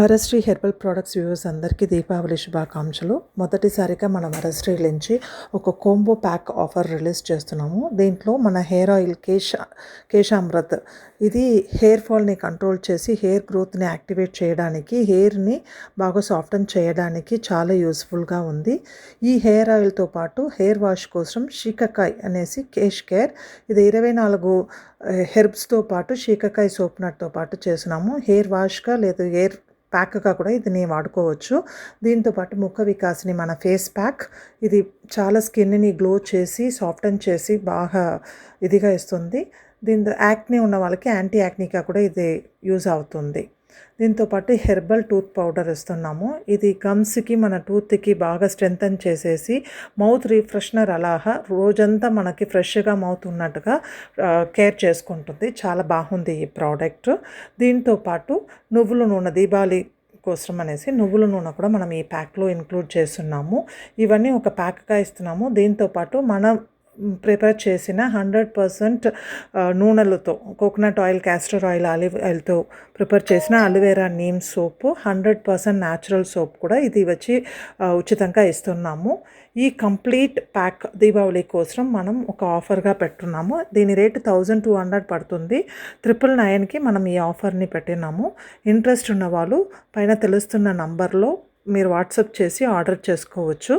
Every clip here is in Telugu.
వరశ్రీ హెర్బల్ ప్రొడక్ట్స్ వ్యూవర్స్ అందరికీ దీపావళి శుభాకాంక్షలు. మొదటిసారిగా మన వరశ్రీ నుంచి ఒక కోంబో ప్యాక్ ఆఫర్ రిలీజ్ చేస్తున్నాము. దీంట్లో మన హెయిర్ ఆయిల్ కేశామృత్ ఇది హెయిర్ ఫాల్ని కంట్రోల్ చేసి హెయిర్ గ్రోత్ని యాక్టివేట్ చేయడానికి, హెయిర్ని బాగా సాఫ్టన్ చేయడానికి చాలా యూస్ఫుల్గా ఉంది. ఈ హెయిర్ ఆయిల్తో పాటు హెయిర్ వాష్ కోసం షీకాకాయ్ అనేసి కేష్ కేర్ ఇది 24 హెర్బ్స్తో పాటు షీకాకాయ్ సోప్ నట్తో పాటు చేస్తున్నాము. హెయిర్ వాష్గా లేదా హెయిర్ ప్యాక్గా కూడా దీన్ని వాడుకోవచ్చు. దీంతోపాటు ముఖ వికాస్ని మన ఫేస్ ప్యాక్ ఇది చాలా స్కిన్ని గ్లో చేసి సాఫ్టన్ చేసి బాగా ఇదిగా ఇస్తుంది. దీంతో యాక్నీ ఉన్న వాళ్ళకి యాంటీ యాక్నీగా కూడా ఇది యూజ్ అవుతుంది. దీంతోపాటు హెర్బల్ టూత్ పౌడర్ ఇస్తున్నాము. ఇది గమ్స్కి మన టూత్కి బాగా స్ట్రెంథన్ చేసేసి మౌత్ రిఫ్రెషనర్ అలాగా రోజంతా మనకి ఫ్రెష్గా మౌత్ ఉన్నట్టుగా కేర్ చేసుకుంటుంది. చాలా బాగుంది ఈ ప్రోడక్ట్. దీంతోపాటు నువ్వుల నూనె దీపావళి కోసం అనేసి నువ్వుల నూనె కూడా మనం ఈ ప్యాక్లో ఇంక్లూడ్ చేస్తున్నాము. ఇవన్నీ ఒక ప్యాక్గా ఇస్తున్నాము. దీంతోపాటు మనం ప్రిపేర్ చేసిన 100% నూనెలతో coconut oil, castor oil, olive ఆయిల్తో ప్రిపేర్ చేసిన aloe vera neem soap 100% natural soap కూడా ఇది వచ్చి ఉచితంగా ఇస్తున్నాము. ఈ కంప్లీట్ ప్యాక్ దీపావళి కోసం మనం ఒక ఆఫర్గా పెట్టున్నాము. దీని రేటు 1200 పడుతుంది. 999కి మనం ఈ ఆఫర్ని పెట్టినాము. ఇంట్రెస్ట్ ఉన్న వాళ్ళు పైన తెలుస్తున్న నంబర్లో మీరు వాట్సాప్ చేసి ఆర్డర్ చేసుకోవచ్చు.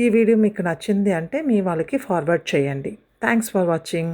ఈ వీడియో మీకు నచ్చింది అంటే మీ వాళ్ళకి ఫార్వర్డ్ చేయండి. Thanks for watching.